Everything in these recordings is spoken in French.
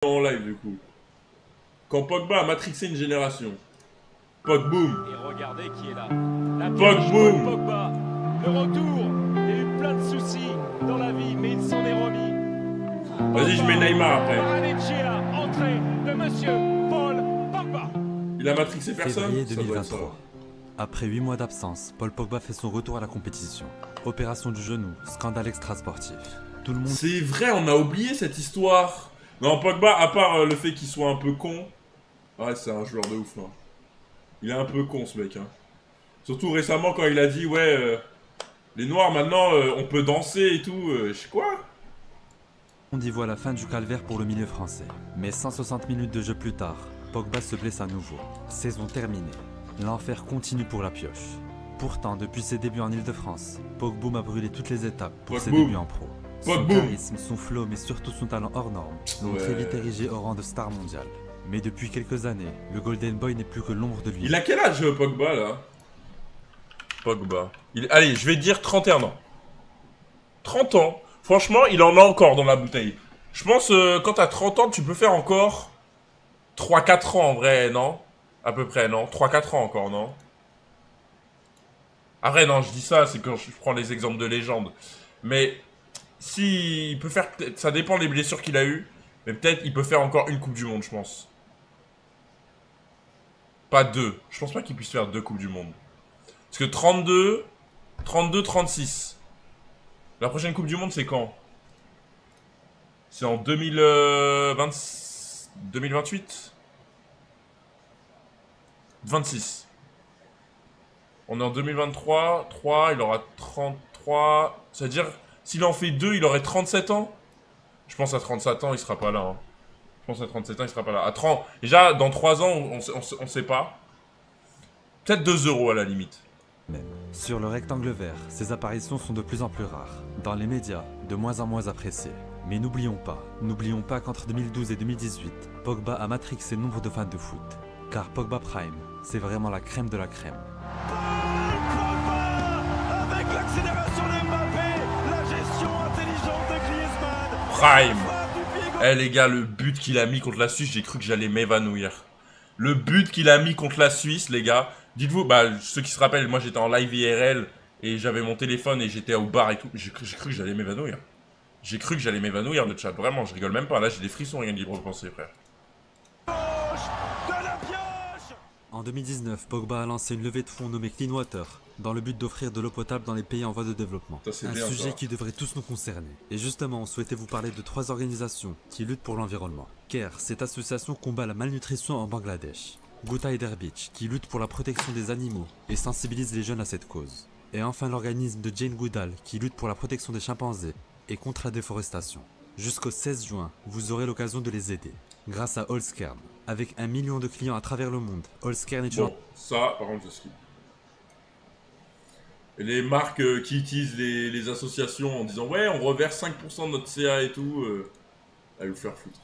en live du coup. Quand Pogba a matrixé une génération. Pogboom. Et regardez qui est là. La Pogboom. Pogba. Le retour. Il y a eu plein de soucis dans la vie, mais il s'en est remis. Vas-y, je mets Neymar après. Entrée de Monsieur Paul Pogba. Il a matrixé personne. Février 2023. Après 8 mois d'absence, Paul Pogba fait son retour à la compétition. Opération du genou, scandale extrasportif. Tout le monde... C'est vrai, on a oublié cette histoire. Non, Pogba, à part le fait qu'il soit un peu con. Ouais, c'est un joueur de ouf, hein. Il est un peu con, ce mec, hein. Surtout récemment, quand il a dit, ouais, les Noirs, maintenant, on peut danser et tout. Je sais quoi. On y voit la fin du calvaire pour le milieu français. Mais 160 minutes de jeu plus tard, Pogba se blesse à nouveau. Saison terminée. L'enfer continue pour la pioche. Pourtant, depuis ses débuts en Ile-de-France, Pogboom a brûlé toutes les étapes pour ses débuts en pro. Son charisme, son flow, mais surtout son talent hors norme l'ont très vite érigé au rang de star mondiale. Mais depuis quelques années, le Golden Boy n'est plus que l'ombre de lui. Il a quel âge, Pogba, là? Pogba. Allez, je vais dire 31 ans. 30 ans. Franchement, il en a encore dans la bouteille. Je pense, quand t'as 30 ans, tu peux faire encore 3-4 ans, en vrai, non? À peu près, non? 3-4 ans encore, non? Après, non, je dis ça, c'est quand je prends les exemples de légende. Mais, si il peut faire... Ça dépend des blessures qu'il a eues. Mais peut-être il peut faire encore une Coupe du Monde, je pense. Pas deux. Je pense pas qu'il puisse faire deux Coupes du Monde. Parce que 32, 36. La prochaine Coupe du Monde, c'est quand? C'est en 2028 26. On est en 2023. 3, il aura 33. C'est-à-dire, s'il en fait 2, il aurait 37 ans. Je pense à 37 ans, il sera pas là. Hein. Je pense à 37 ans, il sera pas là. À 30... Déjà, dans 3 ans, on sait pas. Peut-être 2 euros à la limite. Sur le rectangle vert, ses apparitions sont de plus en plus rares. Dans les médias, de moins en moins appréciées. Mais n'oublions pas qu'entre 2012 et 2018, Pogba a matrixé nombre de fans de foot. Car Pogba Prime, c'est vraiment la crème de la crème. Pogba avec l'accélération de Mbappé, la gestion intelligente de Griezmann. Prime. Eh les gars, le but qu'il a mis contre la Suisse, j'ai cru que j'allais m'évanouir. Le but qu'il a mis contre la Suisse, les gars. Dites-vous, bah, ceux qui se rappellent, moi j'étais en live IRL et j'avais mon téléphone et j'étais au bar et tout. J'ai cru que j'allais m'évanouir. J'ai cru que j'allais m'évanouir, le chat. Vraiment, je rigole même pas. Là, j'ai des frissons, rien d'y repenser, frère. En 2019, Pogba a lancé une levée de fonds nommée Clean Water, dans le but d'offrir de l'eau potable dans les pays en voie de développement. Un sujet qui devrait tous nous concerner. Et justement, on souhaitait vous parler de 3 organisations qui luttent pour l'environnement. CARE, cette association combat la malnutrition en Bangladesh. Ghouta Eider Beach, qui lutte pour la protection des animaux et sensibilise les jeunes à cette cause. Et enfin l'organisme de Jane Goodall, qui lutte pour la protection des chimpanzés et contre la déforestation. Jusqu'au 16 juin, vous aurez l'occasion de les aider. Grâce à Allscairn. Avec 1 million de clients à travers le monde, Allscairn est une... Bon, ça, par contre, je skip. Et les marques qui utilisent les associations en disant « Ouais, on reverse 5% de notre CA et tout à vous faire foutre.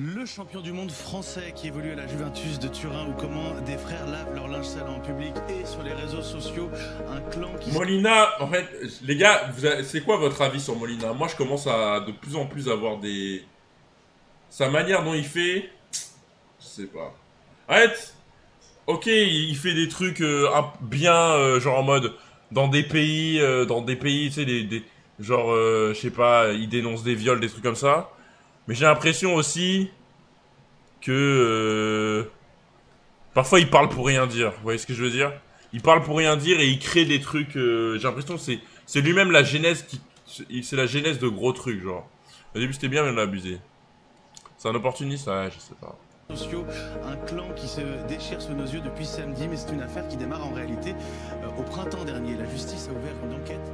Le champion du monde français qui évolue à la Juventus de Turin ou comment des frères lavent leur linge sale en public et sur les réseaux sociaux, un clan qui... Molina, en fait, les gars, c'est quoi votre avis sur Molina? Moi, je commence à de plus en plus avoir des... Sa manière dont il fait... Je sais pas. Arrête. Ok, il fait des trucs bien, genre en mode... Dans des pays, tu sais, genre, je sais pas, il dénonce des viols, des trucs comme ça. Mais j'ai l'impression aussi que parfois il parle pour rien dire. Vous voyez ce que je veux dire? Il parle pour rien dire et il crée des trucs. J'ai l'impression que c'est lui-même la genèse c'est la genèse de gros trucs genre. Au début c'était bien mais on a abusé. C'est un opportuniste, ouais, je sais pas. Sociaux, un clan qui se déchire sous nos yeux depuis samedi, mais c'est une affaire qui démarre en réalité au printemps dernier. La justice a ouvert une enquête.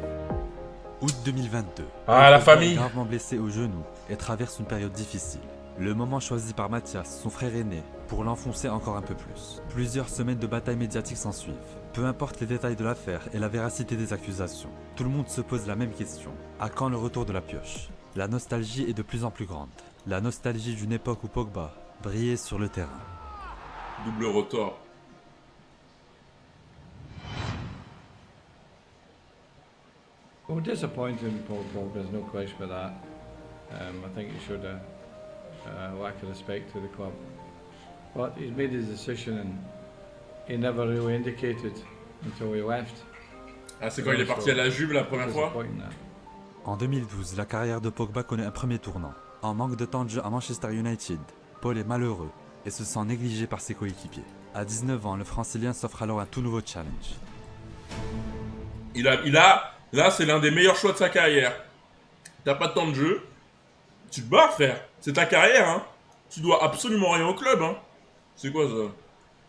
Août 2022. Ah, la famille. Est gravement blessé au genou et traverse une période difficile. Le moment choisi par Mathias, son frère aîné, pour l'enfoncer encore un peu plus. Plusieurs semaines de bataille médiatique s'ensuivent. Peu importe les détails de l'affaire et la véracité des accusations, tout le monde se pose la même question. À quand le retour de la pioche? La nostalgie est de plus en plus grande. La nostalgie d'une époque où Pogba brillait sur le terrain. Double rotor. Well, disappointing, Paul Pogba, there's no question about that. I think he should have lack of respect to the club. But he's made his decision and he never really indicated until he left. Ah, c'est quand il est parti à la Juve la première fois? En 2012, la carrière de Pogba connaît un premier tournant. En manque de temps de jeu à Manchester United, Paul est malheureux et se sent négligé par ses coéquipiers. À 19 ans, le Francilien s'offre alors un tout nouveau challenge. Là, c'est l'un des meilleurs choix de sa carrière. T'as pas de temps de jeu, tu te barres, frère. C'est ta carrière, hein. Tu dois absolument rien au club, hein. C'est quoi ça?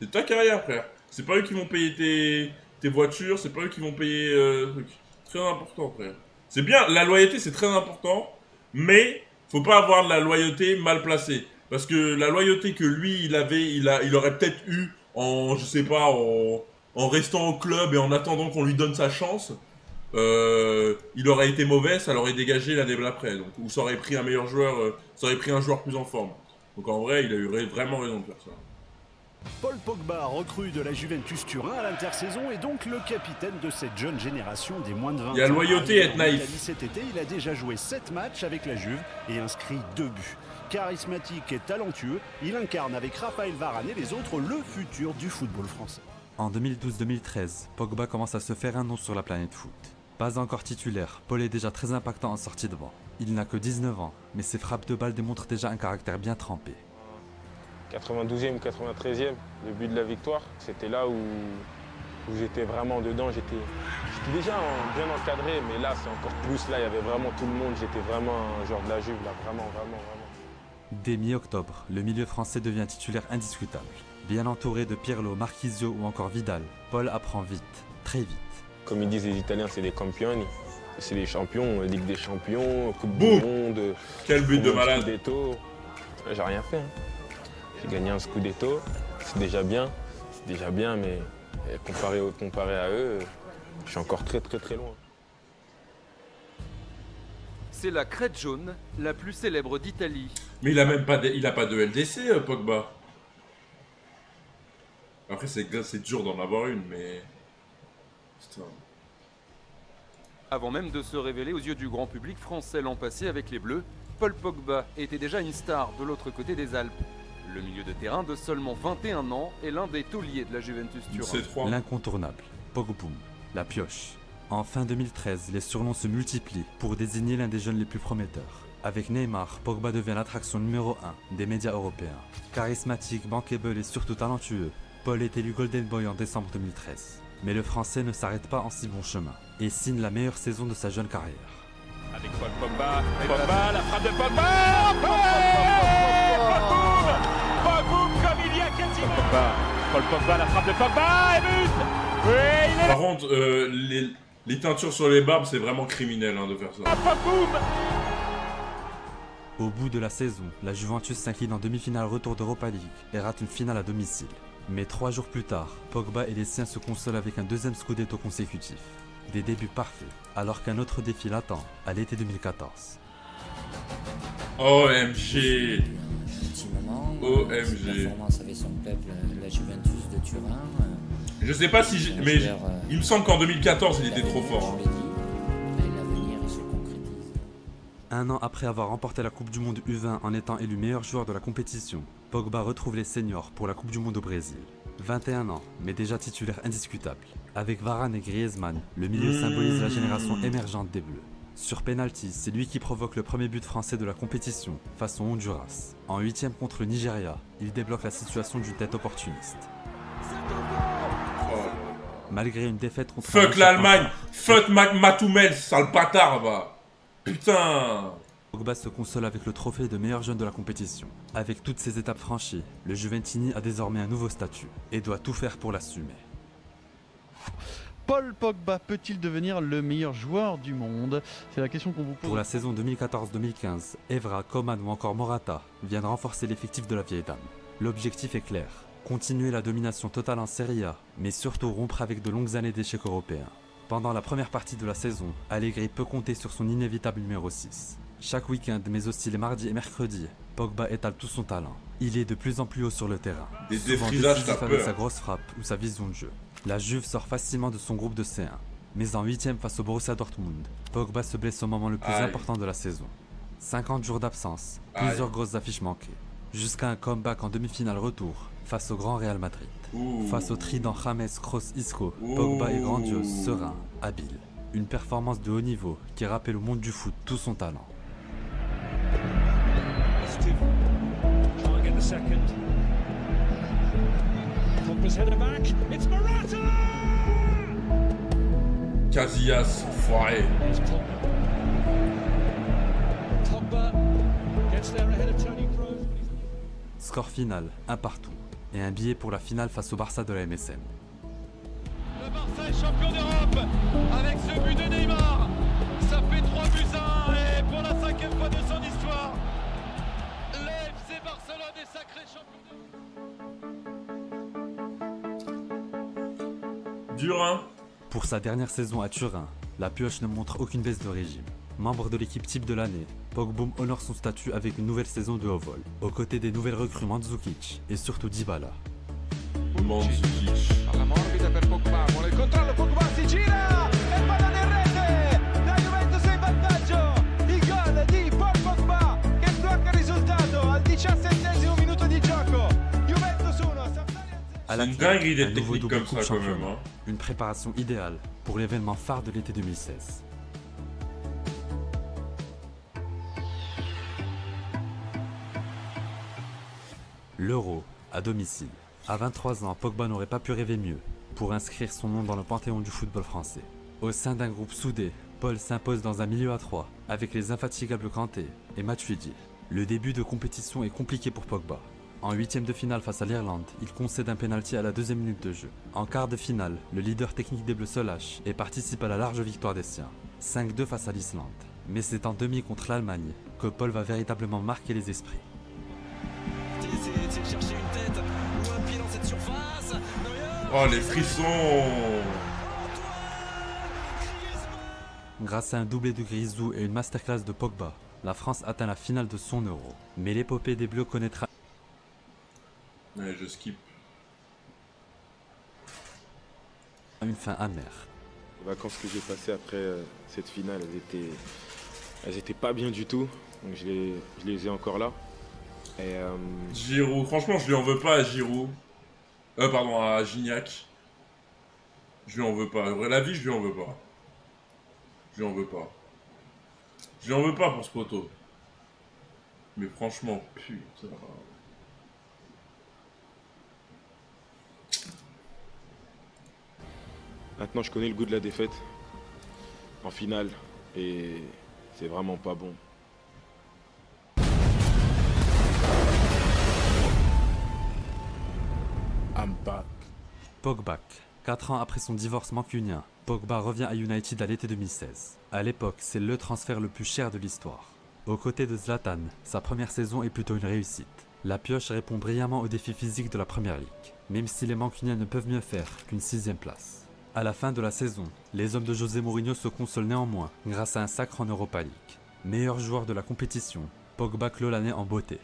C'est ta carrière, frère. C'est pas eux qui vont payer tes voitures, c'est pas eux qui vont payer trucs. Très important, frère. C'est bien, la loyauté, c'est très important, mais faut pas avoir de la loyauté mal placée. Parce que la loyauté que lui, il aurait peut-être eu en, je sais pas, en restant au club et en attendant qu'on lui donne sa chance, il aurait été mauvais, ça l'aurait dégagé l'année d'après. Donc, ou ça aurait pris un meilleur joueur, ça aurait pris un joueur plus en forme. Donc en vrai, il a eu vraiment raison de faire ça. Paul Pogba, recrue de la Juventus Turin à l'intersaison, est donc le capitaine de cette jeune génération des moins de 20 ans. Il y a loyauté et être naïf. Cet été, il a déjà joué 7 matchs avec la Juve et inscrit 2 buts. Charismatique et talentueux, il incarne avec Raphaël Varane et les autres le futur du football français. En 2012-2013, Pogba commence à se faire un nom sur la planète foot. Pas encore titulaire, Paul est déjà très impactant en sortie de banc. Il n'a que 19 ans, mais ses frappes de balle démontrent déjà un caractère bien trempé. 92e ou 93e, le but de la victoire, c'était là où j'étais vraiment dedans. J'étais déjà bien encadré, mais là c'est encore plus. Là, il y avait vraiment tout le monde. J'étais vraiment un joueur de la Juve, là, vraiment. Dès mi-octobre, le milieu français devient titulaire indiscutable. Bien entouré de Pirlo, Marchisio ou encore Vidal, Paul apprend vite, très vite. Comme ils disent les Italiens, c'est des campioni. C'est les champions, Ligue des Champions, Coupe du Monde. Quel but de malade! Scudetto. J'ai rien fait. Hein. J'ai gagné un Scudetto, c'est déjà bien, mais comparé à eux, je suis encore très loin. C'est la crête jaune, la plus célèbre d'Italie. Mais il a pas de LDC, Pogba. Après, c'est dur d'en avoir une, mais... Putain. Avant même de se révéler aux yeux du grand public français l'an passé avec les Bleus, Paul Pogba était déjà une star de l'autre côté des Alpes. Le milieu de terrain de seulement 21 ans est l'un des tauliers de la Juventus Turin. L'incontournable, Pogboum, la pioche. En fin 2013, les surnoms se multiplient pour désigner l'un des jeunes les plus prometteurs. Avec Neymar, Pogba devient l'attraction numéro 1 des médias européens. Charismatique, bankable et surtout talentueux, Paul est élu Golden Boy en décembre 2013. Mais le Français ne s'arrête pas en si bon chemin et signe la meilleure saison de sa jeune carrière. Avec Paul Pogba, la frappe de Pogba, Pogba comme il y a quasiment. Paul Pogba, la frappe de Pogba et but. Oui, Par contre, les teintures sur les barbes, c'est vraiment criminel de faire ça. Au bout de la saison, la Juventus s'incline en demi-finale retour d'Europa League et rate une finale à domicile. Mais 3 jours plus tard, Pogba et les siens se consolent avec un deuxième Scudetto consécutif. Des débuts parfaits, alors qu'un autre défi l'attend à l'été 2014. OMG. OMG. Performance avec son club, la Juventus de Turin. Je sais pas si... Mais il me semble qu'en 2014, il était trop fort. L'avenir, il se concrétise. Un an après avoir remporté la Coupe du Monde U20 en étant élu meilleur joueur de la compétition, Pogba retrouve les seniors pour la Coupe du Monde au Brésil. 21 ans, mais déjà titulaire indiscutable. Avec Varane et Griezmann, le milieu symbolise la génération émergente des Bleus. Sur penalty, c'est lui qui provoque le premier but français de la compétition face au Honduras. En 8e contre le Nigeria, il débloque la situation d'une tête opportuniste. Malgré une défaite contre... Fuck l'Allemagne! Fuck Matoumel, sale bâtard, va! Putain! Pogba se console avec le trophée de meilleur jeune de la compétition. Avec toutes ces étapes franchies, le Juventini a désormais un nouveau statut et doit tout faire pour l'assumer. Paul Pogba peut-il devenir le meilleur joueur du monde? C'est la question qu'on vous pose. Pour la saison 2014-2015, Evra, Coman ou encore Morata viennent renforcer l'effectif de la vieille dame. L'objectif est clair, continuer la domination totale en Serie A, mais surtout rompre avec de longues années d'échecs européens. Pendant la première partie de la saison, Allegri peut compter sur son inévitable numéro 6. Chaque week-end, mais aussi les mardis et mercredis, Pogba étale tout son talent. Il est de plus en plus haut sur le terrain, souvent décisif avec sa grosse frappe ou sa vision de jeu. La Juve sort facilement de son groupe de C1, mais en 8e face au Borussia Dortmund, Pogba se blesse au moment le plus important de la saison. 50 jours d'absence, plusieurs grosses affiches manquées. jusqu'à un comeback en demi-finale retour face au grand Real Madrid. Face au trident James, Kroos, Isco, Pogba est grandiose, serein, habile. Une performance de haut niveau qui rappelle au monde du foot tout son talent. Casillas, foiré. Score final, 1 partout. Et un billet pour la finale face au Barça de la MSN. Le Barça est champion d'Europe avec ce but de Neymar. Ça fait 3-1 et pour la 5e fois de son histoire, le FC Barcelone est sacré champion d'Europe. Turin. Pour sa dernière saison à Turin, la pioche ne montre aucune baisse de régime. Membre de l'équipe type de l'année, Pogba honore son statut avec une nouvelle saison de haut vol, aux côtés des nouvelles recrues Mandzukic et surtout Dybala. Mandzukic. Alla morbida per Pogba, vuole il controllo, Pogba si gira e palla in rete, la Juventus è in vantaggio, il gol di Paul Pogba che sblocca il risultato al 17° minuto di gioco, Juventus 1, Sampdoria 0. À la une dinguerie des nouveau techniques comme ça quand même. Hein. Une préparation idéale pour l'événement phare de l'été 2016. L'Euro, à domicile. À 23 ans, Pogba n'aurait pas pu rêver mieux pour inscrire son nom dans le panthéon du football français. Au sein d'un groupe soudé, Paul s'impose dans un milieu à 3 avec les infatigables Kanté et Matuidi. Le début de compétition est compliqué pour Pogba. En 8e de finale face à l'Irlande, il concède un pénalty à la 2e minute de jeu. En quart de finale, le leader technique des Bleus se lâche et participe à la large victoire des siens. 5-2 face à l'Islande. Mais c'est en demi contre l'Allemagne que Paul va véritablement marquer les esprits. Oh les frissons! Grâce à un doublé de Grisou et une masterclass de Pogba, la France atteint la finale de son Euro. Mais l'épopée des Bleus connaîtra... Ouais, je skip. Une fin amère. Les vacances que j'ai passées après cette finale, elles étaient pas bien du tout. Donc je les ai encore là. Et Giroud, franchement je lui en veux pas à Giroud. Pardon, à Gignac. Je lui en veux pas. La vie, je lui en veux pas. Je lui en veux pas. Je lui en veux pas pour ce poteau. Mais franchement, putain. Maintenant, je connais le goût de la défaite en finale et c'est vraiment pas bon. I'm back. Pogba. 4 ans après son divorce mancunien, Pogba revient à United à l'été 2016. À l'époque, c'est le transfert le plus cher de l'histoire. Aux côtés de Zlatan, sa première saison est plutôt une réussite. La pioche répond brillamment aux défis physiques de la Première Ligue, même si les Mancuniens ne peuvent mieux faire qu'une 6e place. À la fin de la saison, les hommes de José Mourinho se consolent néanmoins grâce à un sacre en Europa League. Meilleur joueur de la compétition, Pogba clôt l'année en beauté.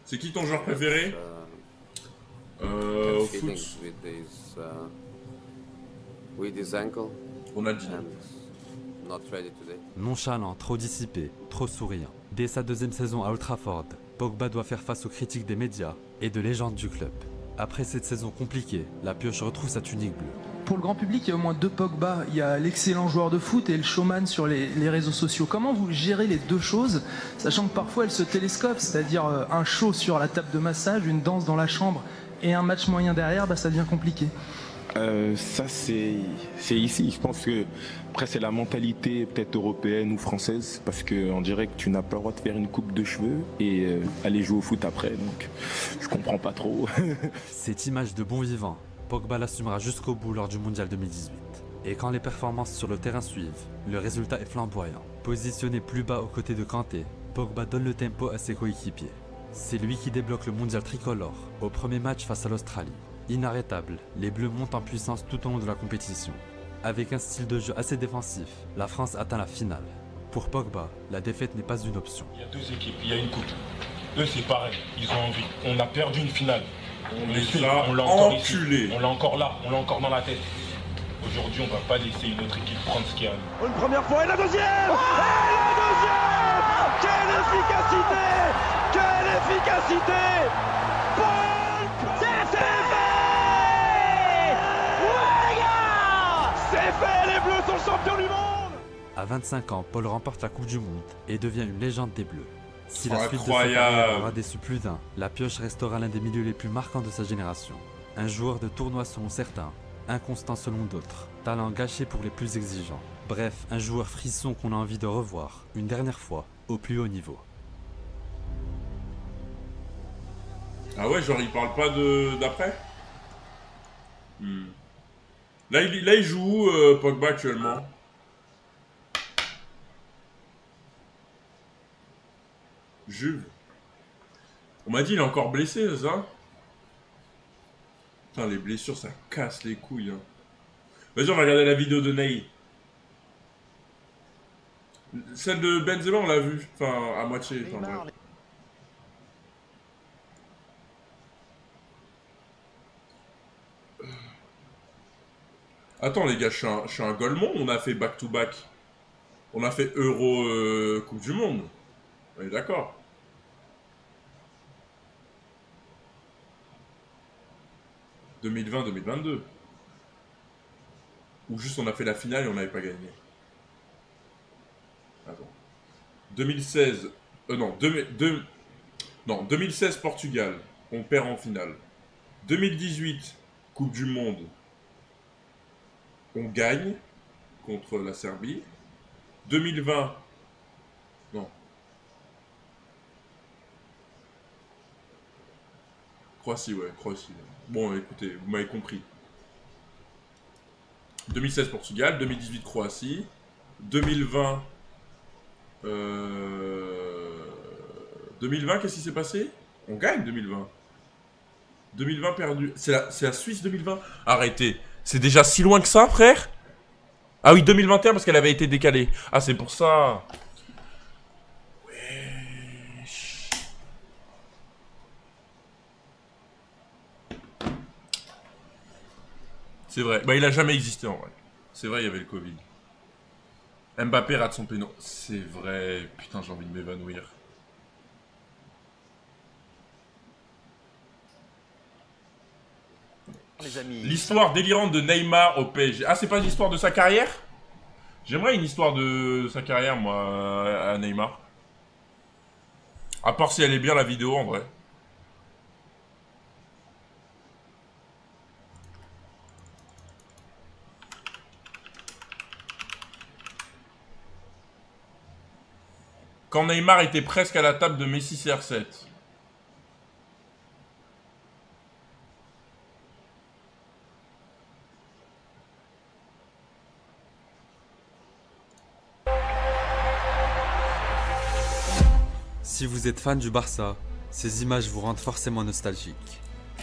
C'est qui ton joueur préféré au foot? Ronaldinho. Nonchalant, trop dissipé, trop souriant. Dès sa 2e saison à Old Trafford, Pogba doit faire face aux critiques des médias et de légendes du club. Après cette saison compliquée, la pioche retrouve sa tunique bleue. Pour le grand public, il y a au moins 2 Pogba. Il y a l'excellent joueur de foot et le showman sur les réseaux sociaux. Comment vous gérez les deux choses, sachant que parfois elles se télescopent, c'est-à-dire un show sur la table de massage, une danse dans la chambre et un match moyen derrière, ça devient compliqué. Ça c'est ici, je pense que après c'est la mentalité peut-être européenne ou française, parce qu'on dirait que tu n'as pas le droit de faire une coupe de cheveux et aller jouer au foot après, donc je comprends pas trop. Cette image de bon vivant, Pogba l'assumera jusqu'au bout lors du mondial 2018. Et quand les performances sur le terrain suivent, le résultat est flamboyant. Positionné plus bas aux côtés de Kanté, Pogba donne le tempo à ses coéquipiers. C'est lui qui débloque le mondial tricolore au premier match face à l'Australie. Inarrêtable, les Bleus montent en puissance tout au long de la compétition. Avec un style de jeu assez défensif, la France atteint la finale. Pour Pogba, la défaite n'est pas une option. Il y a 2 équipes, il y a une coupe. Eux c'est pareil, ils ont envie. On a perdu une finale. On l'a encore enculé. On l'a encore là, on l'a encore dans la tête. Aujourd'hui, on va pas laisser une autre équipe prendre ce qu'il y a. Une première fois et la deuxième. Et la deuxième. l'intensité. C'est fait. Ouais les gars, c'est fait, les Bleus sont champions du monde. À 25 ans, Paul remporte la Coupe du Monde et devient une légende des Bleus. Si la suite de sa Incroyable. carrière aura déçu plus d'un, la pioche restera l'un des milieux les plus marquants de sa génération. Un joueur de tournoi selon certains, inconstant selon d'autres, talent gâché pour les plus exigeants. Bref, un joueur frisson qu'on a envie de revoir, une dernière fois, au plus haut niveau. Ah ouais, genre il parle pas d'après Là, il joue où, Pogba actuellement? Juve. On m'a dit il est encore blessé, c'est ça? Putain, les blessures, ça casse les couilles. Hein. Vas-y, on va regarder la vidéo de Ney. Celle de Benzema, on l'a vue. Enfin, à moitié. Enfin, bref. Attends, les gars, je suis un golemon. On a fait back-to-back. On a fait Euro Coupe du Monde. On est d'accord. « 2020-2022. Ou juste on a fait la finale et on n'avait pas gagné. Attends. 2016... non, 2016 Portugal. On perd en finale. 2018 Coupe du Monde. On gagne contre la Serbie. 2020... Non. Croatie, ouais, Croatie. Bon, écoutez, vous m'avez compris. 2016 Portugal, 2018 Croatie, 2020... 2020, qu'est-ce qui s'est passé? On gagne 2020. 2020 perdu. C'est la Suisse 2020. Arrêtez. C'est déjà si loin que ça, frère? Ah oui, 2021 parce qu'elle avait été décalée. Ah, c'est pour ça. C'est vrai. Bah, il a jamais existé en vrai. C'est vrai, il y avait le Covid. Mbappé rate son péno. C'est vrai. Putain, j'ai envie de m'évanouir. L'histoire délirante de Neymar au PSG. Ah, c'est pas l'histoire de sa carrière? J'aimerais une histoire de sa carrière, moi, à Neymar. À part si elle est bien la vidéo, en vrai. Quand Neymar était presque à la table de Messi CR7. Si vous êtes fan du Barça, ces images vous rendent forcément nostalgique.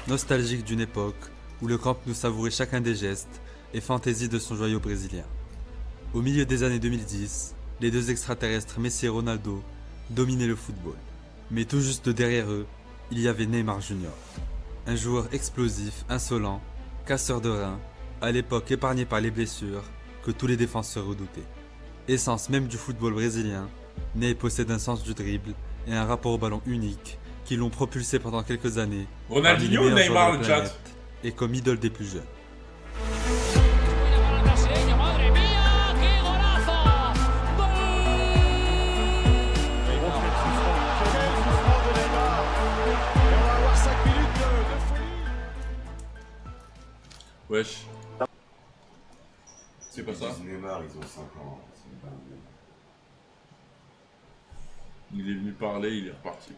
Nostalgique d'une époque où le Camp Nou savourait chacun des gestes et fantaisie de son joyau brésilien. Au milieu des années 2010, les deux extraterrestres Messi et Ronaldo dominaient le football. Mais tout juste derrière eux, il y avait Neymar Jr. Un joueur explosif, insolent, casseur de reins, à l'époque épargné par les blessures que tous les défenseurs redoutaient. Essence même du football brésilien, Ney possède un sens du dribble et un rapport au ballon unique qui l'ont propulsé pendant quelques années. Ronaldinho ou Neymar, le chat? Et comme idole des plus jeunes. Wesh. C'est pas ça. Neymar, ils ont 5 ans. Il est venu parler, il est reparti.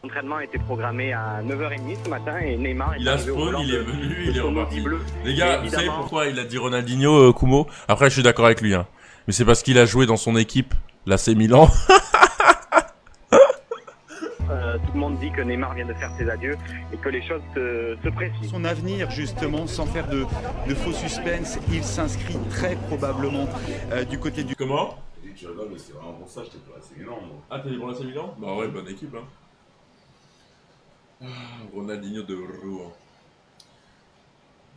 L'entraînement a été programmé à 9h30 ce matin et Neymar il a spawn, il est venu, il est reparti. Les gars, vous savez pourquoi il a dit Ronaldinho, Kumo? Après, je suis d'accord avec lui, hein. Mais c'est parce qu'il a joué dans son équipe, l'AC Milan. Tout le monde dit que Neymar vient de faire ses adieux et que les choses se précisent. Son avenir, justement, sans faire de faux suspense, il s'inscrit très probablement du côté du... Comment? Tu rigoles, mais c'est vraiment pour ça, j'étais pour l'AC Milan. Ah, t'es pour l'AC Milan? Bah ouais, bonne équipe, hein. Ronaldinho de Rouen.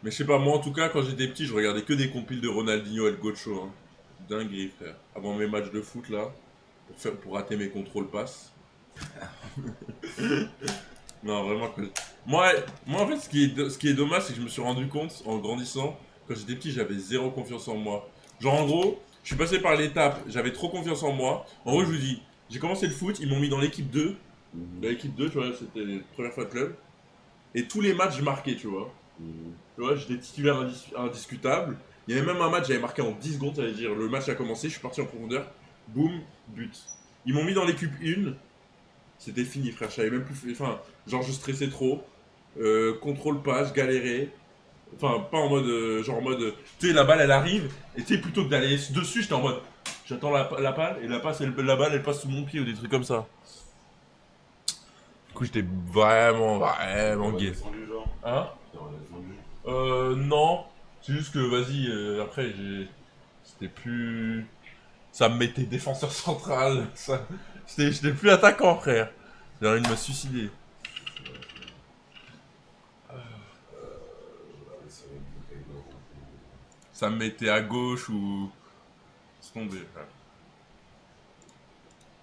Mais je sais pas, moi en tout cas, quand j'étais petit, je regardais que des compiles de Ronaldinho El Gocho. Hein. Dinguerie, frère. Avant mes matchs de foot, là, pour rater mes contrôles passe. Non, vraiment. Moi, en fait, ce qui est dommage, c'est que je me suis rendu compte, en grandissant, quand j'étais petit, j'avais zéro confiance en moi. Genre, en gros, je suis passé par l'étape, j'avais trop confiance en moi. En gros, je vous dis, j'ai commencé le foot, ils m'ont mis dans l'équipe 2. Dans l'équipe 2, tu vois, c'était la première fois de club. Et tous les matchs, je marquais, tu vois. Tu vois, j'étais titulaire indiscutable. Il y avait même un match, j'avais marqué en 10 secondes, ça veut dire, le match a commencé, je suis parti en profondeur. Boum, but. Ils m'ont mis dans l'équipe 1. C'était fini, frère. Je savais même plus. Enfin, genre, je stressais trop. Contrôle pas, je galérais. Enfin, pas en mode. Genre en mode. Tu sais, la balle elle arrive. Et tu sais, plutôt que d'aller dessus, j'étais en mode. J'attends la balle. Et la balle elle passe sous mon pied ou des trucs comme ça. Du coup, j'étais vraiment gay. Hein? Non. C'est juste que, vas-y, après, c'était plus. Ça me mettait défenseur central. J'étais plus attaquant, frère. J'ai envie de me suicider. Ça me mettait à gauche ou... C'est tombé, frère.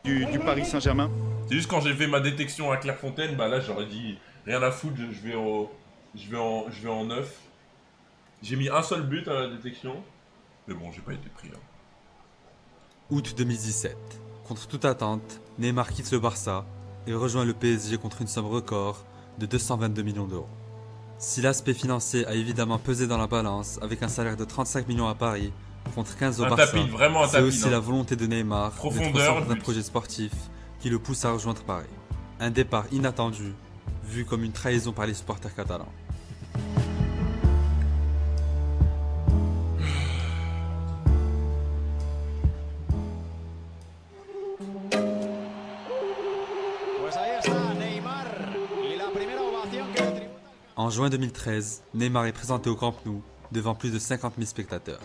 Du Paris Saint-Germain. C'est juste quand j'ai fait ma détection à Clairefontaine, bah là j'aurais dit rien à foutre, je vais en 9. J'ai mis un seul but à la détection. Mais bon, j'ai pas été pris. Hein. Août 2017. Contre toute attente, Neymar quitte le Barça et rejoint le PSG contre une somme record de 222 millions d'euros. Si l'aspect financier a évidemment pesé dans la balance avec un salaire de 35 millions à Paris contre 15 au Barça, c'est aussi la volonté de Neymar d'être au centre d'un projet sportif qui le pousse à rejoindre Paris. Un départ inattendu, vu comme une trahison par les supporters catalans. En juin 2013, Neymar est présenté au Camp Nou devant plus de 50 000 spectateurs.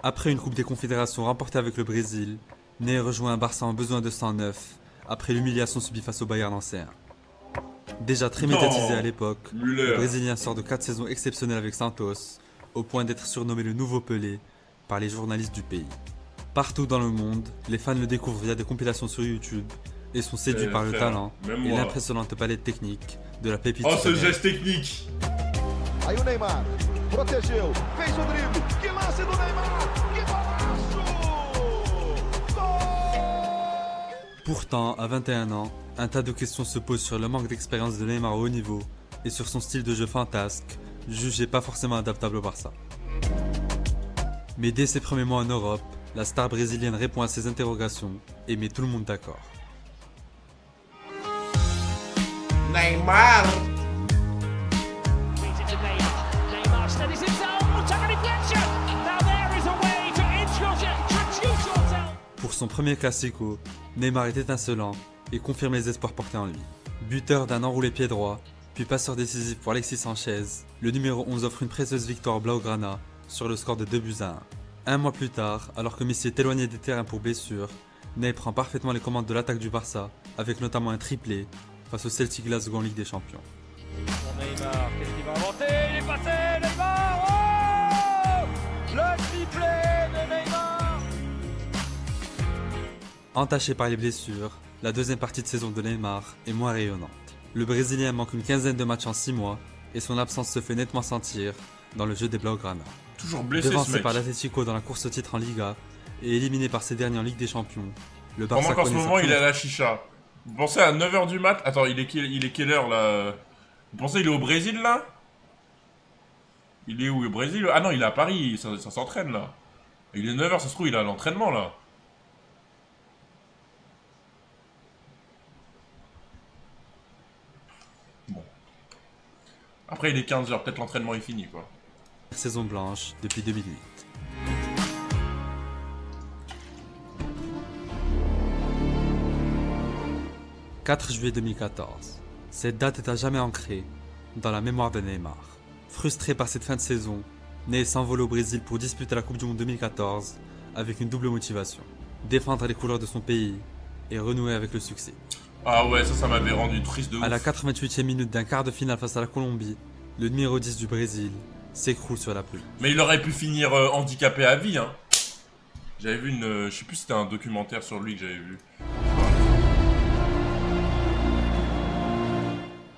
Après une Coupe des Confédérations remportée avec le Brésil, Ney rejoint un Barça en besoin de 109 après l'humiliation subie face au Bayern en C1. Déjà très médiatisé à l'époque, le Brésilien sort de 4 saisons exceptionnelles avec Santos, au point d'être surnommé le nouveau Pelé par les journalistes du pays. Partout dans le monde, les fans le découvrent via des compilations sur YouTube et sont séduits par le talent et l'impressionnante palette technique de la pépite. Oh, ce geste technique! Aí o Neymar protegeu, fez o drible, que lance do Neymar, que golaço! Pourtant, à 21 ans, un tas de questions se posent sur le manque d'expérience de Neymar au haut niveau et sur son style de jeu fantasque, jugé pas forcément adaptable au Barça. Mais dès ses premiers mois en Europe, la star brésilienne répond à ces interrogations et met tout le monde d'accord. Neymar! Pour son premier classico, Neymar est étincelant et confirme les espoirs portés en lui. Buteur d'un enroulé pied droit, puis passeur décisif pour Alexis Sanchez, le numéro 11 offre une précieuse victoire Blaugrana sur le score de 2-1. Un mois plus tard, alors que Messi est éloigné des terrains pour blessure, Ney prend parfaitement les commandes de l'attaque du Barça, avec notamment un triplé face au Celtic Glasgow en Ligue des Champions. Neymar, qu'est-ce qu'il va inventer? Il est passé, Neymar! Oh! Le triplé de Neymar! Entaché par les blessures, la deuxième partie de saison de Neymar est moins rayonnante. Le Brésilien manque une quinzaine de matchs en 6 mois et son absence se fait nettement sentir dans le jeu des Blaugrana. Toujours blessé, devancé par l'Atlético dans la course au titre en Liga et éliminé par ses derniers en Ligue des Champions, le Barça pendant qu'en ce moment il est à la chicha. Vous pensez à 9h du mat? Attends, il est quelle heure là? Vous pensez il est au Brésil là? Il est où au Brésil? Ah non, il est à Paris, ça s'entraîne là. Il est 9h, ça se trouve il est à l'entraînement là. Bon. Après il est 15h, peut-être l'entraînement est fini quoi. Saison blanche depuis 2008. « 4 juillet 2014. Cette date est à jamais ancrée dans la mémoire de Neymar. Frustré par cette fin de saison, Ney s'envole au Brésil pour disputer la Coupe du Monde 2014 avec une double motivation. Défendre les couleurs de son pays et renouer avec le succès. Ah ouais, ça m'avait rendu triste de ouf. À la 88e minute d'un quart de finale face à la Colombie, le numéro 10 du Brésil s'écroule sur la pelouse. Mais il aurait pu finir handicapé à vie, hein. J'avais vu je sais plus si c'était un documentaire sur lui que j'avais vu.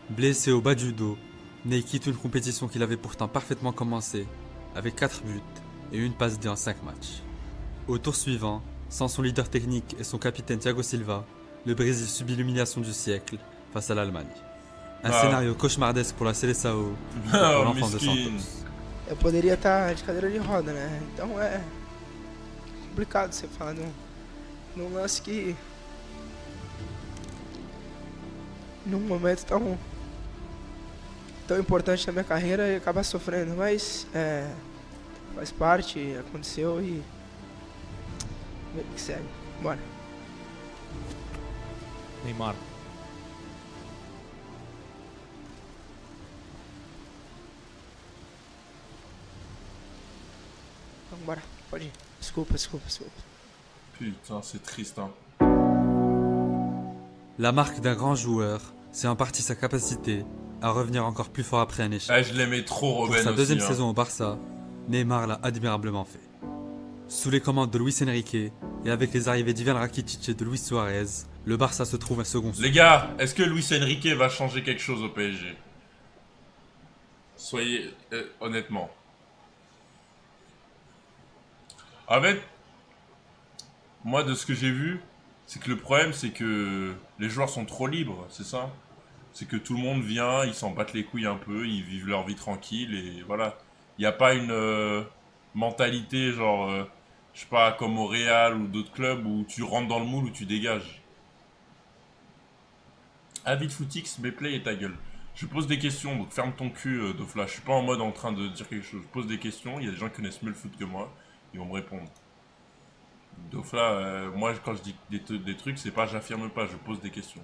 Blessé au bas du dos, Ney quitte une compétition qu'il avait pourtant parfaitement commencée, avec 4 buts et une passe D en 5 matchs. Au tour suivant, sans son leader technique et son capitaine Thiago Silva, le Brésil subit l'humiliation du siècle face à l'Allemagne. Un scénario cauchemardesque pour la Seleção e pour l'enfant de Santos. Eu poderia estar de cadeira de roda, né? Então é complicado você falar num lance que num momento tão importante na minha carreira e acabar sofrendo, mas faz parte, aconteceu e que segue. Bora. Neymar. Então, bora, pode ir. Desculpa. Putain, c'est triste, hein. La marque d'un grand joueur, c'est en partie sa capacité à revenir encore plus fort après un échec. Ah, je l'aimais trop, Robben. Pour sa deuxième aussi, saison au Barça, Neymar l'a admirablement fait. Sous les commandes de Luis Enrique et avec les arrivées d'Ivan Rakitic et de Luis Suarez, le Barça se trouve un second souffle. Les gars, est-ce que Luis Enrique va changer quelque chose au PSG? Soyez honnêtement. En fait, moi de ce que j'ai vu, c'est que le problème c'est que les joueurs sont trop libres, c'est ça? C'est que tout le monde vient, ils s'en battent les couilles un peu, ils vivent leur vie tranquille et voilà. Il n'y a pas une mentalité genre, je sais pas, comme au Real ou d'autres clubs où tu rentres dans le moule ou tu dégages. Avis Footix, Méplay et ta gueule. Je pose des questions, donc ferme ton cul, Dofla. Je suis pas en mode en train de dire quelque chose. Je pose des questions, il y a des gens qui connaissent mieux le foot que moi. Ils vont me répondre. Dofla, moi quand je dis des trucs, c'est pas j'affirme pas, je pose des questions.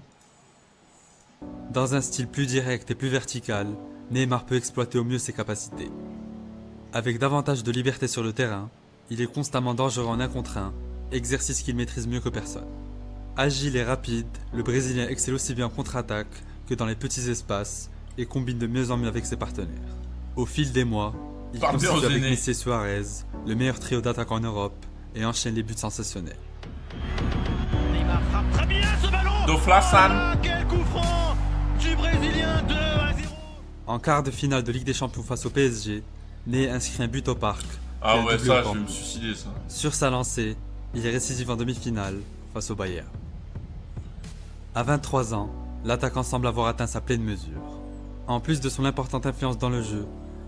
Dans un style plus direct et plus vertical, Neymar peut exploiter au mieux ses capacités. Avec davantage de liberté sur le terrain, il est constamment dangereux en 1 contre 1, exercice qu'il maîtrise mieux que personne. Agile et rapide, le Brésilien excelle aussi bien en contre-attaque que dans les petits espaces et combine de mieux en mieux avec ses partenaires. Au fil des mois, il constitue avec Messi et Suarez le meilleur trio d'attaque en Europe et enchaîne les buts sensationnels. Neymar frappe très bien ce ballon. Dofla-san. Quel coup franc du Brésilien, 2-0. En quart de finale de Ligue des Champions face au PSG, Ney inscrit un but au parc. Ah ouais, ça, je vais me suicider, ça. Sur sa lancée, il est récisif en demi-finale face au Bayern. À 23 ans, l'attaquant semble avoir atteint sa pleine mesure. En plus de son importante influence dans le jeu,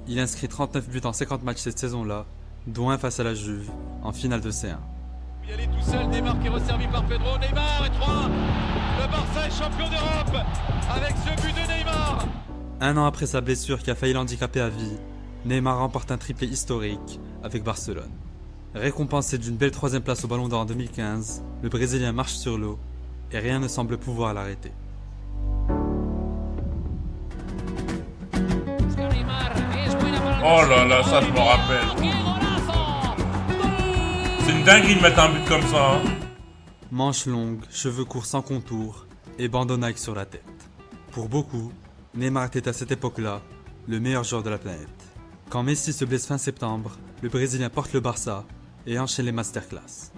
il inscrit 39 buts en 50 matchs cette saison-là, dont un face à la Juve, en finale de C1. Il est tout seul, Neymar qui est resservi par Pedro, Neymar et 3. Le Barça est champion d'Europe avec ce but de Neymar. 1 an après sa blessure qui a failli l'handicaper à vie, Neymar remporte un triplé historique avec Barcelone. Récompensé d'une belle 3e place au Ballon d'Or en 2015, le Brésilien marche sur l'eau et rien ne semble pouvoir l'arrêter. Oh là là, ça je me rappelle. C'est une dinguerie de mettre un but comme ça. Hein. Manches longues, cheveux courts sans contour et bandeau Nike sur la tête. Pour beaucoup, Neymar était à cette époque-là le meilleur joueur de la planète. Quand Messi se blesse fin septembre, le Brésilien porte le Barça et enchaîne les masterclass.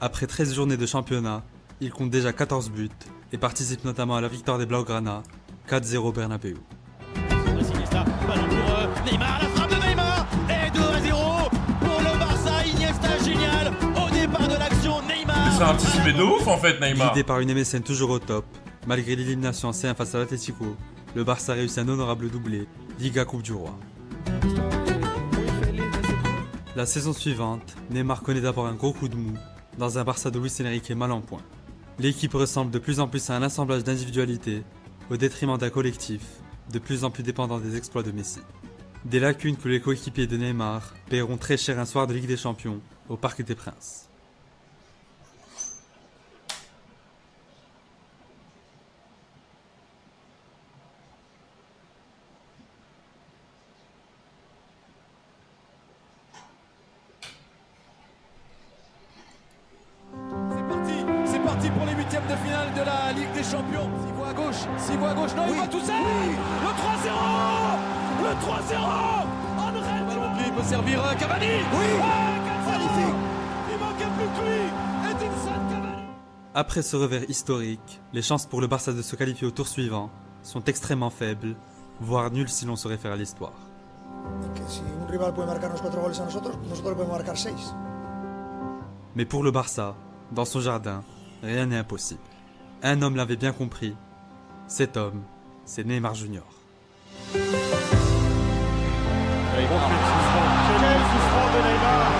Après 13 journées de championnat, il compte déjà 14 buts et participe notamment à la victoire des Blaugrana, 4-0 au Bernabéu. Ballon pour Neymar, la frappe de Neymar et 2-0 pour le Barça. Iniesta génial au départ de l'action. Neymar. C'est anticipé de ouf en fait, Neymar. Guidé par une MSN toujours au top, malgré l'élimination en C1 face à l'Atlético, le Barça réussit un honorable doublé, Liga Coupe du Roi. La saison suivante, Neymar connaît d'abord un gros coup de mou dans un Barça de Luis Enrique mal en point. L'équipe ressemble de plus en plus à un assemblage d'individualités au détriment d'un collectif de plus en plus dépendant des exploits de Messi. Des lacunes que les coéquipiers de Neymar paieront très cher un soir de Ligue des Champions au Parc des Princes. C'est parti pour les 8e de finale de la Ligue des Champions. S'il voit à gauche, non, il va tout seul. Le 3-0. Le 3-0. Ballon il peut servir Cavani. Oui. Magnifique. Il manquait plus que lui. Edinson Cavani. Après ce revers historique, les chances pour le Barça de se qualifier au tour suivant sont extrêmement faibles, voire nuls si l'on se réfère à l'histoire. Mais pour le Barça, dans son jardin, rien n'est impossible. Un homme l'avait bien compris. Cet homme, c'est Neymar Junior. Quel souffrant de Neymar.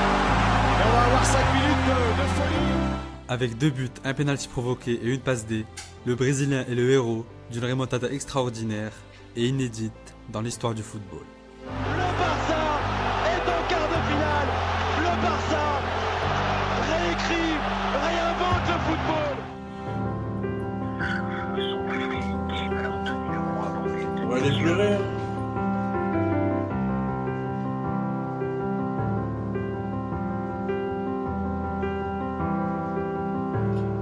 Et on va avoir 5 minutes de folie. Avec 2 buts, un pénalty provoqué et une passe D, le Brésilien est le héros d'une remontada extraordinaire et inédite dans l'histoire du football. Le Barça est en quart de finale. Le Barça réécrit, réinvente le football. On va aller pleurer.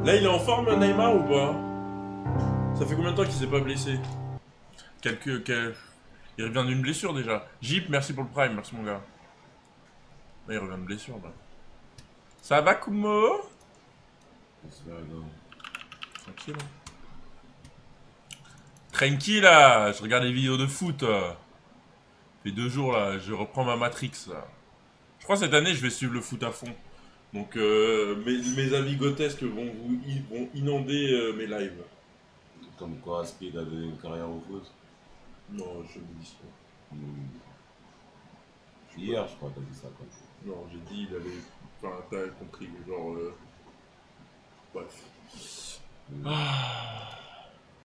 Là, il est en forme, Neymar, ou pas? Ça fait combien de temps qu'il s'est pas blessé? Il revient d'une blessure déjà. Jeep, merci pour le prime, merci mon gars. Là, il revient de blessure, là. Ça va, Kumo? Tranquille. Tranquille, là. Je regarde les vidéos de foot. Ça fait 2 jours, là. Je reprends ma Matrix, là. Je crois que cette année, je vais suivre le foot à fond. Donc, mes amis grotesques vont inonder mes lives. Comme quoi, Speed a donné une carrière au foot? Non, je me dis ça. Hier, je crois, t'as dit ça quoi. Non, j'ai dit, il avait... Enfin, t'as compris, genre... Bref.